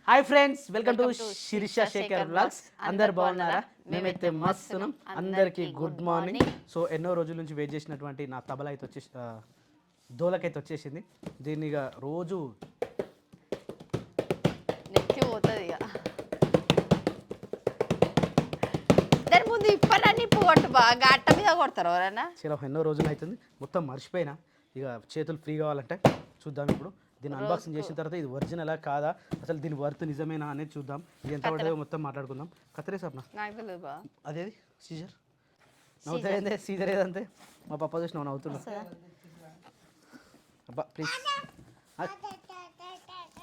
Hi friends, welcome to Sirisha Shekhar vlogs. అందరు బాగున్నారా? మేమైతే మస్తున్నాం. అందరికీ గుడ్ మార్నింగ్. సో ఎన్నో రోజుల నుంచి వెయిట్ చేసినటువంటి నా తబలా అయితే వచ్చేసి దోలకైతే వచ్చేసింది. దీన్ని ఇక రోజు నెక్కి పోతుంది ఇక దాని ముందు ఇప్పటి పోగొట్టు బాగా అట్ట మీద కొడతారు ఎవరైనా. చాలా ఎన్నో రోజులు అవుతుంది, మొత్తం మర్చిపోయినా. ఇక చేతులు ఫ్రీ కావాలంటే చూద్దాం. ఇప్పుడు దీన్ని అన్బాక్సింగ్ చేసిన తర్వాత ఇది ఒరిజినలా కాదా, అసలు దీని వర్త్ నిజమేనా అనేది చూద్దాం. ఇది ఎంత పడుతుందో మొత్తం మాట్లాడుకుందాం. కత్తరే సప్న అదేది సీజర్ నవ్వుతాయిందే, సీజర్ ఏదంతే మా పప్ప చూసిన నవ్వుతున్నా. అబ్బా ప్లీజ్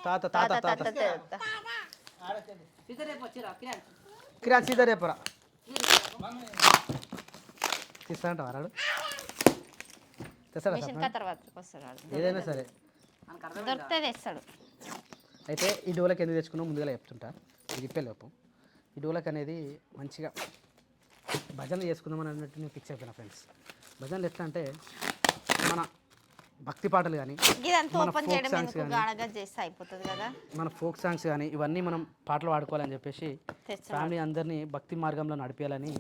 తాత తాత తాత కిరాన్ సీజర్ రేపరా తీస్తానంట వారాడు తెస్తాడు. ఏదైనా సరే దొరికితే తెస్తాడు. అయితే ఈ డోలకి ఎందుకు తెచ్చుకున్నావు ముందుగా చెప్తుంటా. ఇది ఇప్పేలోపు ఈ డోలక్ అనేది మంచిగా భజనలు చేసుకుందామని అన్నట్టు నేను ఫిక్స్ అయిపోయినా ఫ్రెండ్స్. భజనలు ఎట్లా అంటే మన భక్తి పాటలు కానీ, మన ఫోక్ సాంగ్స్ కానీ, మన ఫోక్ సాంగ్స్ కానీ ఇవన్నీ మనం పాటలు పాడుకోవాలని చెప్పేసి ఫ్యామిలీ అందరినీ భక్తి మార్గంలో నడిపేయాలని.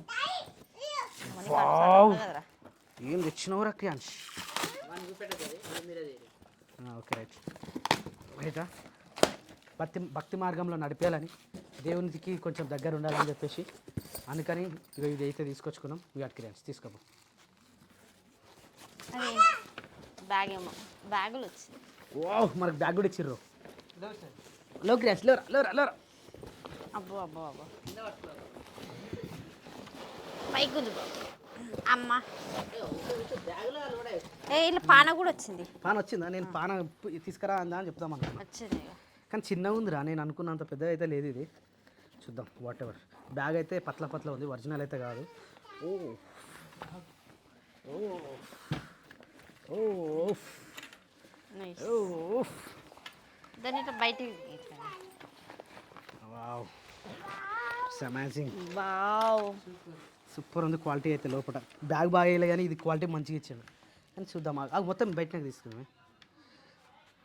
ఏం తెచ్చినవరా క్రియాన్స్? ఓకే రైట్ రైటా. భక్తి మార్గంలో నడిపేయాలని, దేవునికి కొంచెం దగ్గర ఉండాలని చెప్పేసి అందుకని ఇక ఇది అయితే తీసుకొచ్చుకున్నాం. వీటి క్రియాన్స్ తీసుకోపో. బ్యాగులు వచ్చింది. ఓ మనకు బ్యాగ్ కూడా ఇచ్చిర్రు. లో క్రియాన్స్ లేరా లేరా లేరా. అబ్బో అబ్బో అబ్బో పైకి అమ్మ ఇలా పాన కూడా వచ్చింది. పాన వచ్చిందా? నేను పాన తీసుకురా అందా అని చెప్తామన్నా. వచ్చింది కానీ చిన్నగా ఉందిరా, నేను అనుకున్నంత పెద్దగా అయితే లేదు ఇది. చూద్దాం. What ever. బ్యాగ్ అయితే పట్ల పట్ల ఉంది, ఒరిజినల్ అయితే కాదు. ఓ ఓ ఓ దాన్ని ఇట్లా బయటికి వావ్ అమేజింగ్. వావ్ సూపర్ ఉంది క్వాలిటీ అయితే. లోపల బ్యాగ్ బాగా వేయలే కానీ ఇది క్వాలిటీ మంచిగా ఇచ్చాడు. కానీ చూద్దాం, అది మొత్తం బయటకు తీసుకున్నామే.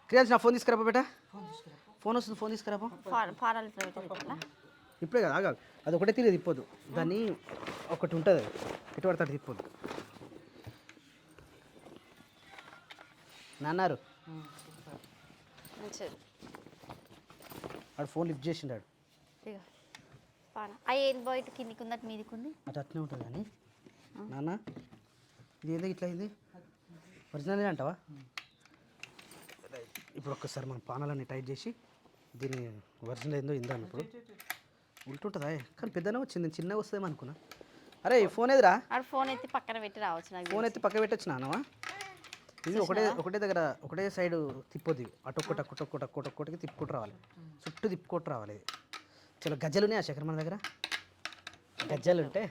క్రియాన్స్ నా ఫోన్ తీసుకురా బేటా. ఫోన్ వస్తుంది, ఫోన్ తీసుకురా. ఇప్పుడే కదా ఆగాలి, అది ఒకటే తిరిగి తిప్పొద్దు. దాన్ని ఒకటి ఉంటుంది ఎటు పడతాడు తిప్పొద్దు నాన్నారు. వాడు ఫోన్ లిఫ్ట్ చేసిండాడు. బయట కిందికి ఉందట మీదికి ఉంది, అటు అట్నే ఉంటుంది. కానీ నాన్న ఇది ఏదో ఇట్లా అయింది, ఒరిజినల్ అంటావా? ఇప్పుడు ఒక్కసారి మనం పానాలన్నీ టైట్ చేసి దీన్ని ఒరిజినల్ ఏందో ఇందాను. ఇప్పుడు ఉంటుంటుందా? కానీ పెద్దనే వచ్చింది, నేను చిన్నగా వస్తుందేమో అనుకున్నా. అరే ఫోన్ ఏదిరా? ఫోన్ ఎత్తి పక్కన పెట్టి రావచ్చు. ఫోన్ ఎత్తి పక్క పెట్టొచ్చు నాన్నవా? ఇది ఒకటే దగ్గర ఒకటే సైడ్ తిప్పొద్ది. అటొక్కటి అక్కటొక్కటి అక్కటొక్కటికి తిప్పుకుంటూ రావాలి, చుట్టూ తిప్పుకుంటూ రావాలి. ఇది చాలా గజ్జలు ఉన్నాయి ఆ శేఖర్ మన దగ్గర. గజ్జలు ఉంటే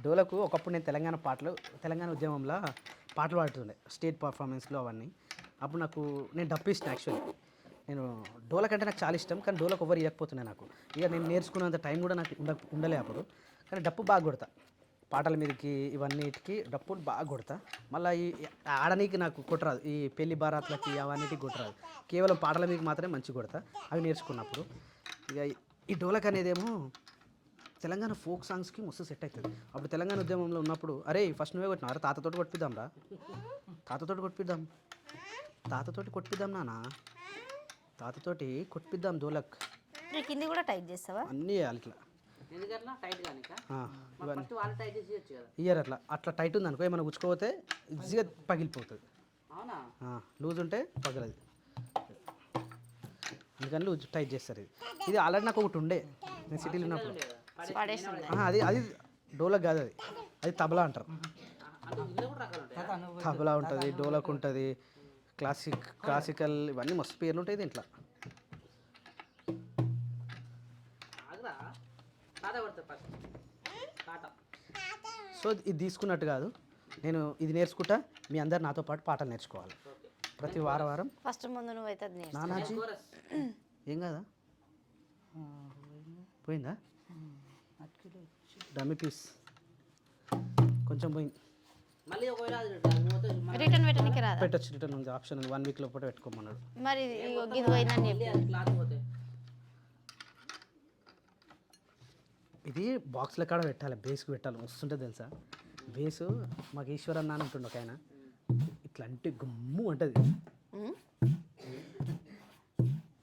డోలకు. ఒకప్పుడు నేను తెలంగాణ ఉద్యమంలో పాటలు పాడుతుండే, స్టేట్ పర్ఫార్మెన్స్లో అవన్నీ. అప్పుడు నేను డప్పు ఇష్టం. యాక్చువల్లీ నేను డోలక్ అంటే నాకు చాలా ఇష్టం, కానీ డోలకు ఎవరు ఇవ్వకపోతున్నాయి నాకు. ఇక నేను నేర్చుకున్నంత టైం కూడా నాకు ఉండలే అప్పుడు. కానీ డప్పు బాగా కొడతా, పాటల మీదకి ఇవన్నిటికి డప్పులు బాగా కొడతా. మళ్ళీ ఈ ఆడనీకి నాకు కొట్టరాదు, ఈ పెళ్లి బారాత్లకి అవన్నిటికి కొట్టరాదు. కేవలం పాటల మీదకి మాత్రమే మంచిగా కొడతా. అవి నేర్చుకున్నప్పుడు ఇక ఈ డోలక్ అనేదేమో తెలంగాణ ఫోక్ సాంగ్స్కి మస్తు సెట్ అవుతుంది. అప్పుడు తెలంగాణ ఉద్యమంలో ఉన్నప్పుడు అరే ఫస్ట్ నువ్వే కొట్టినా, తాతతోటి కొట్టిద్దాం రా, తాతతోటి కొట్టిద్దాం నాన్న, తాతతోటి కొట్టిద్దాం డోలక్. కింది కూడా టైట్ చేస్తావా? అన్నీ వేయాలి ఇట్లా ఇయర్ అట్లా టైట్ ఉంది అనుకో, ఏమైనా గుచ్చుకోపోతే ఈజీగా పగిలిపోతుంది. లూజ్ ఉంటే పగలదు, అందుకని లూజ్ టైట్ చేస్తారు. ఇది ఆల్రెడీ నాకు ఒకటి ఉండే, నేను సిటీలో ఉన్నప్పుడు. అది డోలక్ కాదు, అది తబలా అంటారు. తబలా ఉంటుంది, డోలక్ ఉంటుంది, క్లాసికల్ ఇవన్నీ మస్తు పేర్లు ఉంటాయి దీంట్లో. సో ఇది తీసుకున్నట్టు కాదు, నేను ఇది నేర్చుకుంటా. మీ అందరు నాతో పాటు పాటలు నేర్చుకోవాలి ప్రతి వారం. ఫస్ట్ ముందు నువ్వు నానాజీ ఏం కదా పోయిందా? డమ్మీ పీస్ కొంచెం పోయింది. మళ్ళీ ఒకవేళ అది పోతే రిటర్న్ పెట్టడానికి రాదా పెట్టచ్చు, రిటర్న్ ఉంది ఆప్షన్, 1 వీక్ లోపల పెట్టుకోమన్నాడు. మరి ఇగో గిది పోయిందని మళ్ళీ చెప్పు అది క్లాత్ పోతే ఇది బాక్స్ల కాడ పెట్టాలి, బేస్కి పెట్టాలి, మస్తుంటుంది తెలుసా. బేసు మాకు ఈశ్వర్ అన్న అని ఉంటుండే ఒక ఆయన, ఇట్లా అంటే గుమ్ము ఉంటుంది, ఉమ్.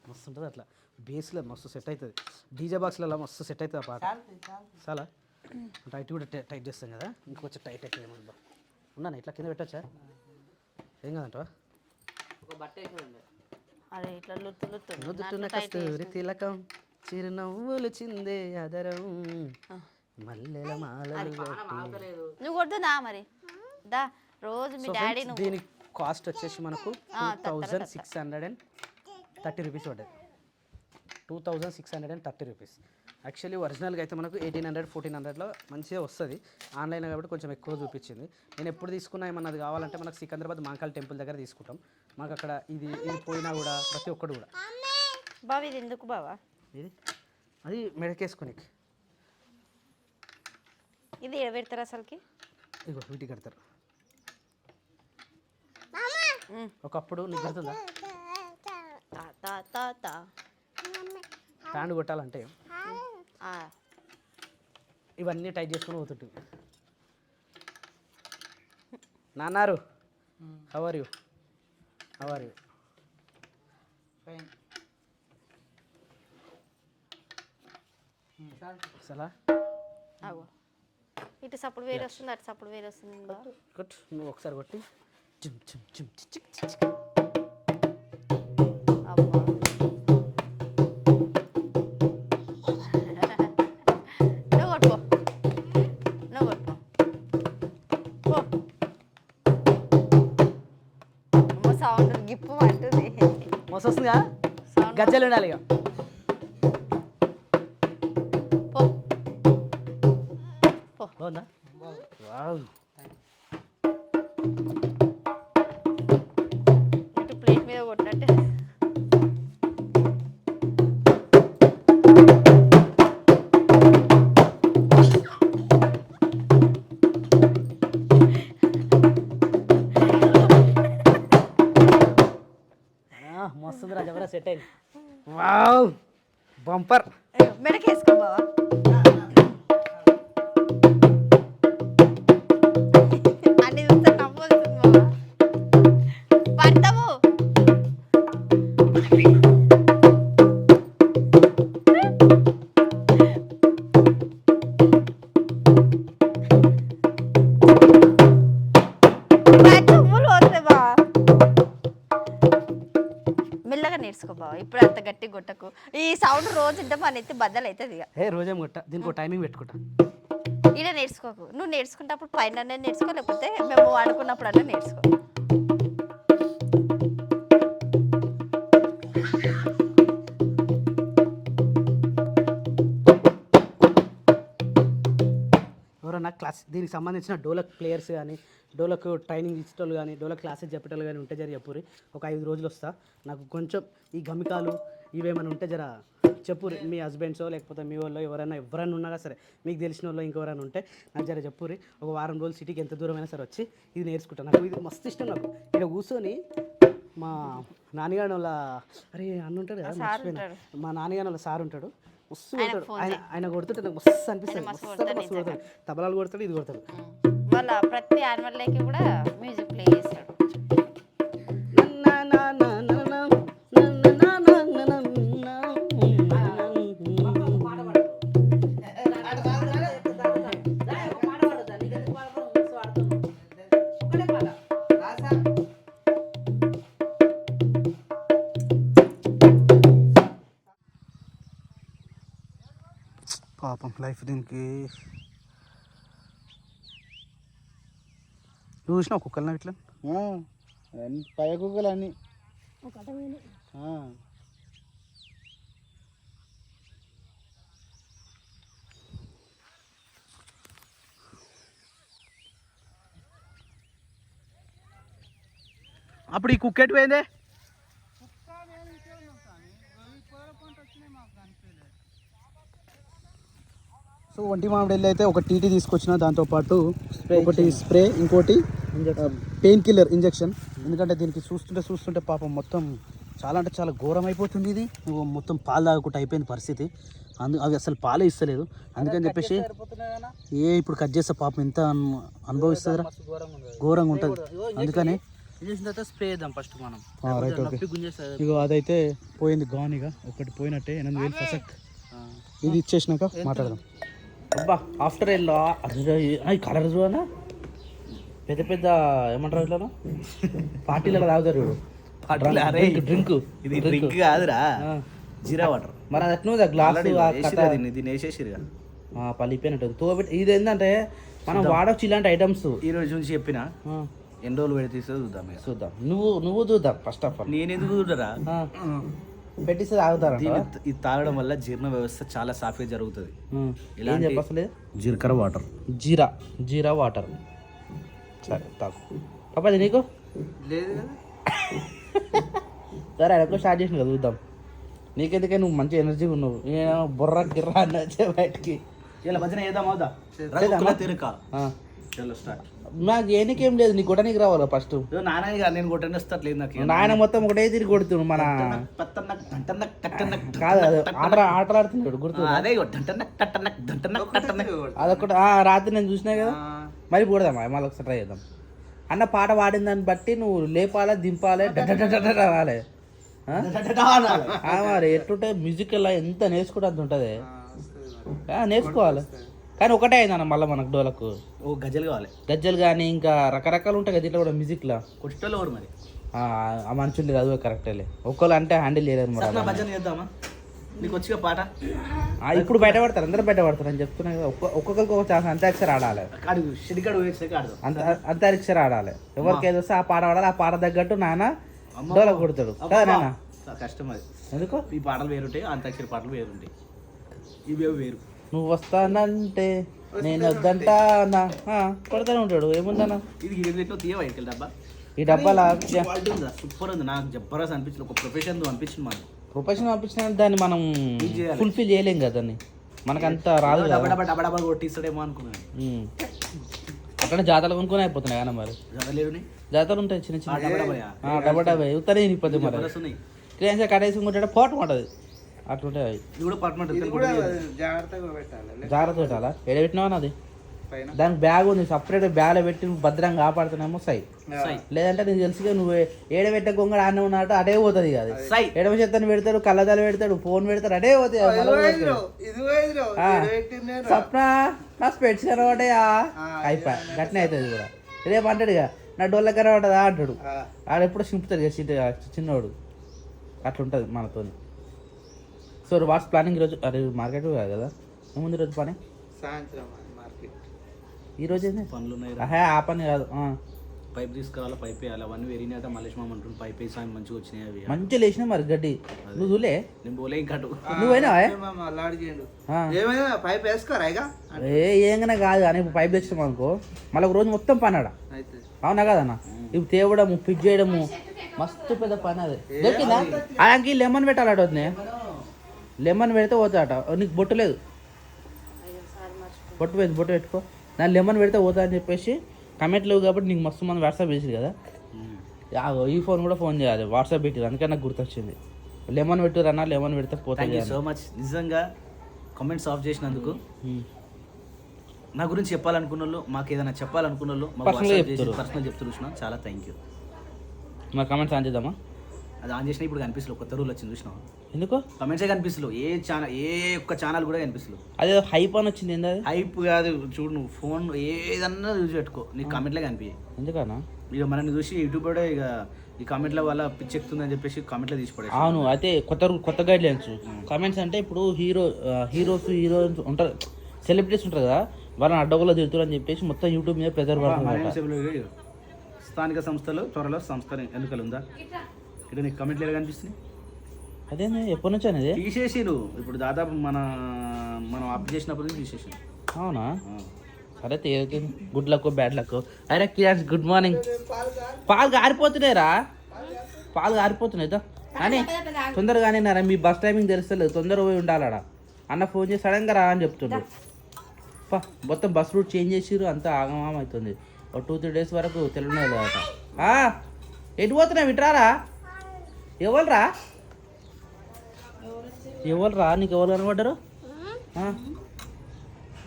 మస్తు ఉంటుంది అట్లా. బేస్లో మస్తు సెట్ అవుతుంది, డీజే బాక్స్లలో మస్తు సెట్ అవుతుంది ఆ పాట. చాలా టైట్ కూడా టైట్ చేస్తాం కదా, ఇంకొంచెం టైట్ అవుతుంది ఏమన్నా. ఉన్నాను ఇట్లా కింద పెట్టచ్చా, ఏం కాదంట. ఒక బట్ట వేసుకోండి. అరే ఇట్లా లుత్తు లుత్తు నుదుటిన కస్తూరి తిలకం, చిరునవ్వులు చిందే అదరం, మల్లెల మాలలు కట్టి. ఆగలేదు. నువ్వు కొడుతుందా మరి దా రోజు మీ సో డాడీ ఫ్రెండ్స్, నువ్వు దీని కాస్ట్ వచ్చేసి మనకు 2630 రూపీస్ పడ్డది. 2630 రూపీస్. యాక్చువల్లీ ఒరిజినల్గా అయితే మనకు 1800 1400లో మంచిగా వస్తుంది. ఆన్లైన్ కాబట్టి కొంచెం ఎక్కువ చూపించింది. నేను ఎప్పుడు తీసుకున్నా ఏమన్నది కావాలంటే మనకు సికింద్రాబాద్ మహంకాళి టెంపుల్ దగ్గర తీసుకుంటాం. మాకు అక్కడ ఇది పోయినా కూడా ప్రతి ఒక్కడు కూడా. బావ ఇది ఎందుకు బావా ఇది అది మెడకేసుకునికి, ఇది ఎడబెడతారు అసలుకి ఇగో వీటికి కడతారు. ఉమ్. ఒకప్పుడు నీకు గుర్తుందా, తా తా తా తా ప్యాంటు కొట్టాలంటే ఆ. ఇవన్నీ టైట్ చేసుకుని పోతుంటుంది. నాన్నారు how are you, how are you. అసలా ఆగో ఇటు సప్పుడు వేరే వస్తుంది అటు సప్పుడు వేరే వస్తుంది బావ. కొట్టు, నువ్వు ఒకసారి కొట్టి చుమ్ చుమ్ చుమ్ చిక్ చిక్ చిక్. అబ్బా నువ్వు కొట్టుకో, నువ్వు కొట్టుకో పో. అమ్మ సౌండ్ గిప్పు అంటుంది. మస్తు వస్తుందిగా, సౌండ్ గజ్జలు ఉండాలి ఇక. పో పో. బాగుందా, వావ్. ఇటు ప్లేట్ మీద కొట్టినట్టే. మస్తుంది రా, జబరా సెట్ అయింది. Wow bumper. మెడకేసుకో బావా. అన్ని చూస్తే నవ్వు వస్తుంది బావా. పడతావు. చెవులు వస్తాయి బావా. మెల్లగా నేర్చుకో బావ, ఇప్పుడు అంత గట్టి కొట్టకు. ఈ సౌండ్ రోజు ఇంటే మన ఎత్తి బద్దలు అవుతుంది ఇక. ఏ రోజేం కొట్ట, దీనికి టైమింగ్ పెట్టుకుంటా. ఈడ నేర్చుకోకు, నువ్వు నేర్చుకుంటప్పుడు పైన నేర్చుకో, లేకపోతే మేము ఆడుకున్నప్పుడన్నా నేర్చుకో. ఎవరన్నా క్లాస్ దీనికి సంబంధించిన డోలక్ ప్లేయర్స్ కానీ, డోలక్ ట్రైనింగ్ ఇచ్చేటోళ్ళు కానీ, డోలక్ క్లాసెస్ చెప్పేటోళ్ళు కానీ ఉంటే జర చెప్పుర్రి. ఒక 5 రోజులు వస్తా. నాకు కొంచెం ఈ గమికాలు ఇవేమైనా ఉంటే జర చెప్పుర్రి. మీ హస్బెండ్సో లేకపోతే మీ వాళ్ళు ఎవరైనా ఉన్నా సరే, మీకు తెలిసిన వాళ్ళు ఇంకెవరైనా ఉంటే నాకు జర చెప్పుర్రి. ఒక వారం రోజులు సిటీకి ఎంత దూరమైనా సరే వచ్చి ఇది నేర్చుకుంటాను. నాకు ఇది మస్తు ఇష్టం. నాకు ఇక్కడ కూర్చొని మా నాన్నగారి వాళ్ళ అరే అన్న ఉంటాడు కదా, మర్చిపోయినా. మా నాన్నగారి వాళ్ళ సార్ ఉంటాడు, మస్తు కొడతాడు. ఆయన కొడుతుంటే నాకు మస్తు అనిపిస్తుంది. మస్తు కొడతాడు, తబలాలు కొడతాడు, ఇది కొడతాడు. వాళ్ళ ప్రతి యాన్యువల్ డేకి కూడా మ్యూజిక్ ప్లే చేస్తాడు. పాపం లైఫ్ దీనికి. చూసినా కుక్కలు ఇట్లా పై కుక్కలు అన్నీ అప్పుడు ఈ కుక్క ఎటు పోయిందే? సో సో ఒంటి మామిడి అయితే ఒక టీటీ తీసుకొచ్చిన, దాంతోపాటు ఒకటి స్ప్రే, ఇంకోటి పెయిన్ కిల్లర్ ఇంజెక్షన్. ఎందుకంటే దీనికి చూస్తుంటే పాపం మొత్తం చాలా అంటే చాలా ఘోరం అయిపోతుంది. ఇది మొత్తం పాలు తాగకుండా అయిపోయింది పరిస్థితి. అవి అసలు పాలే ఇస్తలేదు. అందుకని చెప్పేసి ఇప్పుడు కట్ చేస్తే పాపం ఎంత అనుభవిస్తుందిరా, ఘోరంగా ఉంటుంది. అందుకని స్ప్రే చేద్దాం ఫస్ట్ మనం. Right, okay. ఇగో అదైతే పోయింది గాన్. ఇక ఒకటి పోయినట్టే 8,000 ఫసక్. ఇది ఇచ్చేసినాక మాట్లాడదాం. అబ్బా ఆఫ్టర్ ఎల్లో కలర్ చూడనా, పెద్ద పెద్ద ఏమంటారు ఇట్లా పార్టీలలో తాగుతారు డ్రింక్. ఇది డ్రింక్ కాదురా, జీరా వాటర్. మరి అది ఎట్లా గ్లాస్ దీన్ని వేసేసిరుగా పలిపోయినట్టు తోబెట్టి. ఇది ఏంటంటే మనం వాడచ్చు ఇలాంటి ఐటమ్స్. ఈ రోజు నుంచి చెప్పిన ఎన్ని రోజులు పెడితే చూద్దాం చూద్దాం. నువ్వు చూద్దాం ఫస్ట్ ఆఫ్ ఆల్. నేను ఎందుకు చూడరా, పెట్టిస్తే తాగుతారా? ఇది తాగడం వల్ల జీర్ణ వ్యవస్థ చాలా సాఫీగా జరుగుతుంది. ఏం చెప్పలేదు, జీలకర్ర వాటర్, జీరా వాటర్. సరే తాగు పాపది నీకు లేదు కదా. సరే అక్కడ స్టార్ట్ చేసిన కదా చూద్దాం. నీకెందుకే నువ్వు మంచి ఎనర్జీగా ఉన్నావు, బుర్ర గిర్రా అని వచ్చే బయటికి. ఇలా భజన చేద్దాం అవుదా తిరక. స్టార్ట్. నాకు ఏనికేం లేదు, నీకు కొట్టడానికి రావాలి ఫస్ట్. నాన్న నేను కొట్టనేస్తట్లేదు నాకు. నాయన మొత్తం ఒకటే తిరిగి కొడుతున్నాడు. మన కాదు ఆట ఆడుతున్నాడు గుర్తు. అదే అదొకటి రాత్రి నేను చూసినా కదా. మరి కొడదామా మళ్ళీ ఒకసారి ట్రై చేద్దాం. అన్న పాట పాడిన దాన్ని బట్టి నువ్వు లేపాలి, దింపాలి, రావాలి. మరి ఎట్లుంటే మ్యూజిక్ అలా ఎంత నేర్చుకుంటే అంత ఉంటుంది. నేర్చుకోవాలి. కానీ ఒకటే అయిందన్న మళ్ళీ మనకు డోలకు గజ్జలు కానీ ఇంకా రకరకాలు ఉంటాయి కదా ఇట్లా కూడా మ్యూజిక్లో. కొట్టలో మరి ఆ మనుషులు అది కరెక్టే. ఒక్కళ్ళు అంటే హ్యాండిల్ చేయలేరు మరి. భజన చేద్దామా నీకు వచ్చిన పాట? ఇప్పుడు బయటపడతారు, అందరూ బయటపడతారు అని చెప్తున్నా కదా. ఒక్కొక్కరికి ఒక ఛాన్స్ అంత్యాక్షరి ఆడాలి. అంత్యాక్షరి ఆడాలి. ఎవరికి ఏదో వస్తే ఆ పాట ఆడాలి. ఆ పాట తగ్గట్టు నాన్న డోల కొడతాడు కదా నాన్న. కష్టం అది. ఎందుకు ఈ పాటలు వేరుంటాయి, అంత్యాక్షరి పాటలు వేరుంటాయి. ఇవి వేరు. నువ్వు వస్తానంటే నేను వద్దంటా కొడతానే ఉంటాడు. ఏముందన్నా ఇది తీయవా డబ్బా? ఈ డబ్బాలా సూపర్ ఉంది. నాకు జబర్దస్త్ అనిపించింది. ఒక ప్రొఫెషన్ అనిపించింది. మనకు ప్రొఫెషన్ అనిపించిన దాన్ని మనం ఫుల్ఫిల్ చేయలేం కదా దాన్ని. మనకంత రాదు డబ్బా కొట్టిస్తాడేమో అనుకున్నాను. అక్కడ జాతరలు కొనుక్కొని అయిపోతున్నాయి కదా. మరి జాతరలు ఉంటాయి చిన్న చిన్న డబ్బా డబ్బా ఉత్తరే నిండిపోతుంది. మరి క్రియాన్స్ కడేసుకుంటే పోటు ఉంటుంది. అట్లుంటాయి అవి. జాగ్రత్త పెట్టాలా? ఎడబెట్టినావా అది? దానికి బ్యాగ్ ఉంది, సపరేట్ బ్యాగ్లో పెట్టి నువ్వు భద్రంగా కాపాడుతున్నామో సై. లేదంటే నీకు తెలుసుగా నువ్వు ఏడబెట్టే గొంగడ ఆనే ఉన్నట్టు అడే పోతుంది. అది ఎడమ చెత్తని పెడతాడు, కళ్ళదాలు పెడతాడు, ఫోన్ పెడతాడు, అడే పోతాయి. స్వప్న నా స్పెట్స్ కనబడ్డాయా అయిపోయా గట్నే అవుతుంది కూడా. రేపు అంటాడు ఇక నా డోళ్ళ కనబడ్డదా అంటాడు. ఆడెప్పుడు సింపుతాడు ఇక చిన్నోడు. అట్లుంటుంది మనతో. సో వాట్స్ ప్లానింగ్ ఈరోజు? అరే మార్కెట్ కాదు కదా, ఏముంది ఈరోజు పని? సాయంత్రం మార్కెట్. ఈరోజు ఏంది పనులు ఉన్నాయి. ఆ పని కాదు, పైప్ తీసుకురావాలి, పైప్ వేయాలి. అవన్నీ వేరినాక మళ్ళీ అంటుంది పైప్ వేసి ఆమె మంచిగా వచ్చినాయి. అవి మంచిగా లేచిన మరి గడ్డి నువ్వు చూలే. నేను పోలే ఇంకా నువ్వైనా పైప్ వేసుకోరా ఇక. ఏంగానే కాదు కానీ ఇప్పుడు పైప్ తెచ్చినాం అనుకో మళ్ళీ ఒక రోజు మొత్తం పని ఆడ. అవునా కదన్నా? ఇప్పుడు తేవడము, ఫిట్ చేయడము మస్తు పెద్ద పని. అది దొరికిందా? ఆయనకి లెమన్ పెట్టాలట. వద్దే లెమన్ పెడితే పోతాడట. నీకు బొట్టు లేదు, బొట్టు పెట్టుకో. దాని లెమన్ పెడితే పోతా అని చెప్పేసి కమెంట్ లేవు కాబట్టి నీకు మస్తు మంది వాట్సాప్ చేసారు కదా. ఈ ఫోన్ కూడా ఫోన్ చేయాలి, వాట్సాప్ పెట్టారు. అందుకే నాకు గుర్తొచ్చింది. లెమన్ పెట్టురన్నా, లెమన్ పెడితే పోతుంది. సో మచ్ నిజంగా కామెంట్స్ ఆఫ్ చేసినందుకు. నా గురించి చెప్పాలనుకున్న వాళ్ళు, మాకు ఏదైనా చెప్పాలనుకున్న వాళ్ళు పర్సనల్ చెప్తున్నా. చాలా థ్యాంక్ యూ. మా కమెంట్స్ ఆన్ చేద్దామా? అది ఆన్ చేసినా ఇప్పుడు కనిపిస్తుంది. కొత్త రూల్ వచ్చింది చూసినా? ఎందుకు కమెంట్సే కనిపిస్తలేవు. ఏ ఒక్క ఛానల్ కూడా కనిపిస్తలేవు. అదే హైప్ అని వచ్చింది. ఏంది అది? హైప్ కాదు. చూడు నువ్వు ఫోన్ ఏదన్నా చూసి పెట్టుకో, నీకు కామెంట్లే కనిపించాయి. ఎందుకన్నా? ఇక మనల్ని చూసి యూట్యూబ్ కూడా ఇక ఈ కామెంట్ల వల్ల పిచ్చెక్కుతుందని చెప్పేసి కామెంట్లో తీసి పడే. అవును. అయితే కొత్త గైడ్ లైన్స్ కామెంట్స్ అంటే ఇప్పుడు హీరోయిన్స్ ఉంటారు, సెలబ్రిటీస్ ఉంటారు కదా, వాళ్ళని అడ్డగోలో తిరుగుతారు అని చెప్పేసి మొత్తం యూట్యూబ్ మీద ప్రెజర్ పడుతుంది. స్థానిక సంస్థలు త్వరలో సంస్థ ఎన్నికలు ఉందా? ఇక్కడ నీకు కమెంట్లు ఎలా కనిపిస్తుంది? అదే ఎప్పటి నుంచి అనేది తీసేసిరు. ఇప్పుడు దాదాపు మనం అప్ చేసినప్పుడు తీసేసి. అవునా? సరే గుడ్ లక్ బ్యాడ్ లక్. అరే కియాన్స్ గుడ్ మార్నింగ్. పాలు గారిపోతున్నాయిరా, పాలు గారిపోతున్నాయి. కానీ తొందరగానే మీ బస్ టైమింగ్ తెలుస్తలేదు. తొందరగా పోయి ఉండాలడా. అన్న ఫోన్ చేసి సడన్గా రా అని చెప్తుండ్రు. మొత్తం బస్ రూట్ చేంజ్ చేసిర్రు, అంతా ఆగమాగం అవుతుంది. ఒక 2-3 డేస్ వరకు తెలియదు అట. ఎటు పోతున్నావు? ఇట్రారా. ఎవరురా నీకు ఎవరు కనబడ్డారు?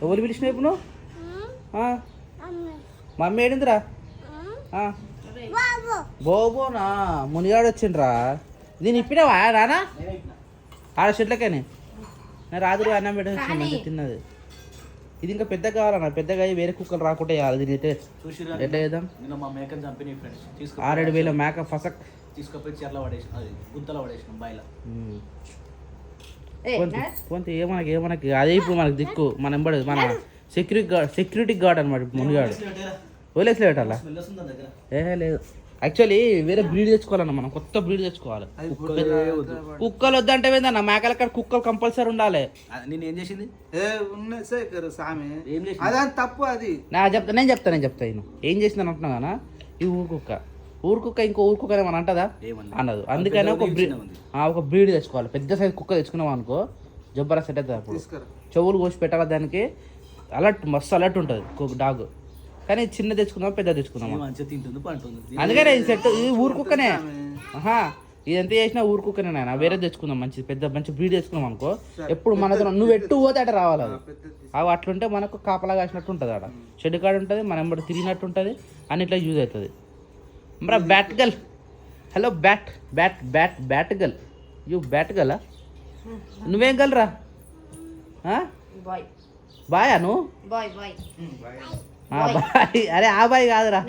ఎవరు పిలిచినావు ఇప్పుడు నువ్వు? మమ్మీ ఏడిందిరా? బోబోనా మునిగాడు వచ్చిండ్రా. దీన్ని ఇప్పినావా రానా? ఆడ చెట్లకేనే రాదురు అన్నం పెట్టేసి మంచిగా తిన్నది. ఇది ఇంకా పెద్దగా కావాలన్నా, పెద్దగా అయ్యి వేరే కుక్కలు రాకుండా వేయాలి. దీని అయితే ఎట్లా చేద్దాం? నేను మా మేకని చంపిన ఫ్రెండ్స్ 6-7 మేక ఫసక్ తీసుకుపోయి చెర్ల పడేసిన, అది గుంతలో పడేసిన బాయిలో. కొంత ఏమనకి అదే ఇప్పుడు మనకి దిక్కు. మన ఎంబడి మన సెక్యూరిటీ గార్డ్ అనమాట మునిగాడు. వదిలేసి పెట్టాలా? స్మెల్ వస్తుంది దగ్గర. లేదు, యాక్చువల్లీ వేరే బ్రీడ్ తెచ్చుకోవాలన్న, మనం కొత్త బ్రీడ్ తెచ్చుకోవాలి. కుక్కలు వద్దంటే ఏందన్న, మేకల కాడ కుక్కలు కంపల్సరీ ఉండాలి. నేను ఏం చేసింది? ఏం చేసింది? అదని తప్పు అది. నేను చెప్తా నేను ఏం చేసిందని అంటున్నా కదా. ఈ ఊరు కుక్క ఇంకో ఊరు కుక్క ఏమని అంటదా? అన్నదు. అందుకని ఒక బ్రీడ్ తెచ్చుకోవాలి. పెద్ద సైజ్ కుక్క తెచ్చుకున్నాం అనుకో జబ్బరా సెట్ అవుతుంది. అప్పుడు చెవులు కోసి పెట్టాలి దానికి. అలర్ట్ మస్తు అలర్ట్ ఉంటుంది డాగ్. కానీ చిన్న తెచ్చుకుందాం, పెద్ద తెచ్చుకుందాం. మంచిగా తింటుంది పంటుంది. అందుకనే ఇది సెట్. ఇది ఊరు కుక్కనే. ఇది ఎంత చేసినా ఊరు కుక్కనే నాయన. వేరే తెచ్చుకుందాం, మంచి బ్రీడ్ తెచ్చుకున్నాం అనుకో. ఎప్పుడు మన నువ్వు ఎట్టు పోతే అట రావాలి. అవి అట్లుంటే మనకు కాపలా కాసినట్టు ఉంటుంది. ఆడ షెడ్ కాడ ఉంటుంది, మనం బట్టి తిరిగినట్టు ఉంటుంది, అన్నిట్లో యూజ్ అవుతుంది. మరి bat girl, hello bat girl, you bat గర్లా? నువ్వేం గలరా? బాయా నువ్వు? బాయ్. అరే ఆ బాయ్ కాదురా,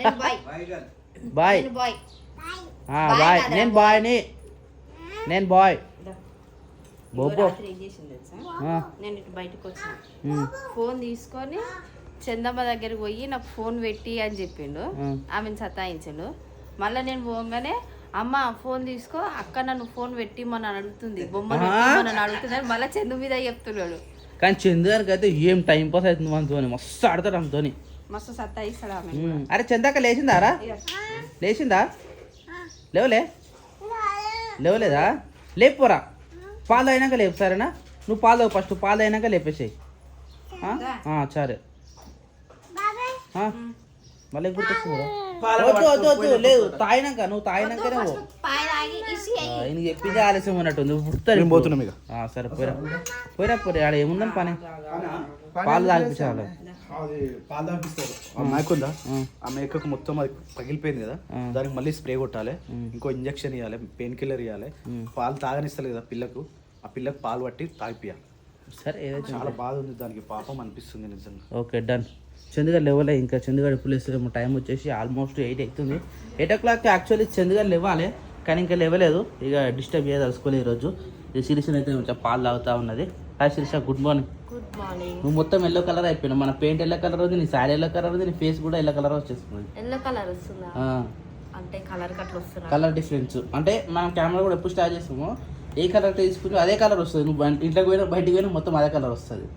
బాయ్. బాయ్ నేను బాయ్. బోబో నేను ఇటు బయటకు వచ్చిన, ఫోన్ తీసుకొని చందమ్మ దగ్గరికి పోయి నాకు ఫోన్ పెట్టి అని చెప్పిండు. ఆమెను సతాయించాడు. మళ్ళీ నేను పోగానే అమ్మ ఫోన్ తీసుకో, అక్క నన్ను ఫోన్ పెట్టి మన అడుగుతుంది, బొమ్మను నన్ను అడుగుతుంది అని మళ్ళీ చందు మీద చెప్తున్నాడు. కానీ చందు గారికి అయితే ఏం టైం పాస్ అవుతుంది మనతో, మస్తు ఆడతాడు ఆమెతో, మస్తు సతాయిస్తాడు ఆమె. అరే చందాక లేచిందారా? లేచిందా? లేవలేదా? లేపురా, పాలు అయినాక లేపు సరేనా? నువ్వు పాలు ఫస్ట్, పాలు అయినాక లేపేసాయి. సరే మళ్ళీ గుర్తొస్తుంది. వద్దు లేదు, తాగినాక నువ్వు తాగినాకనే ఈయన చెప్పింది ఆలస్యం ఉన్నట్టుంది. పోతున్నాం ఇక. సరే పోయిరా ఆడ ఏముందని పని. పాలు తాగిపించాలి. పాలు తాగిపిస్తారు. ఆ మేక ఉందా, ఆ మేకకు మొత్తం అది పగిలిపోయింది కదా, దానికి మళ్ళీ స్ప్రే కొట్టాలి, ఇంకో ఇంజక్షన్ ఇవ్వాలి, పెయిన్ కిల్లర్ ఇవ్వాలి. పాలు తాగనిస్తారు కదా పిల్లకు, ఆ పిల్లకు పాలు పట్టి తాగిపియాలి. సరే చాలా బాధ ఉంది దానికి, పాపం అనిపిస్తుంది నిజంగా. Okay done. చందుగారు లేవలే ఇంకా. చందుగారు ఎప్పుడు లేస్తారేమో, టైం వచ్చేసి ఆల్మోస్ట్ 8 అవుతుంది. 8 o'clock యాక్చువల్లీ చందుగారు లేవాలి, కానీ ఇంకా లేవలేదు. ఇక డిస్టర్బ్ చేయదలుచుకోలేదు ఈరోజు. ఈ శిరీష అయితే కొంచెం పాలు తాగుతూ ఉన్నది. Hi Sirisha, good morning. Good morning. నువ్వు మొత్తం ఎల్లో కలర్ అయిపోయినావు. మన పెయింట్ ఎల్లో కలర్ ఉంది, నీ శారీ ఎల్లో కలర్ ఉంది, నీ ఫేస్ కూడా ఎల్లో కలర్ వచ్చేస్తుంది. ఎల్లో కలర్ వస్తుందా? అంటే కలర్ కట్ల వస్తుందా? కలర్ డిఫరెన్స్ అంటే మనం కెమెరా కూడా ఎప్పుడు స్టార్ట్ చేస్తామో ఏ కలర్ తీసుకుంటే అదే కలర్ వస్తుంది. నువ్వు ఇంట్లోకి పోయినా బయటికి పోయినా మొత్తం అదే కలర్ వస్తుంది.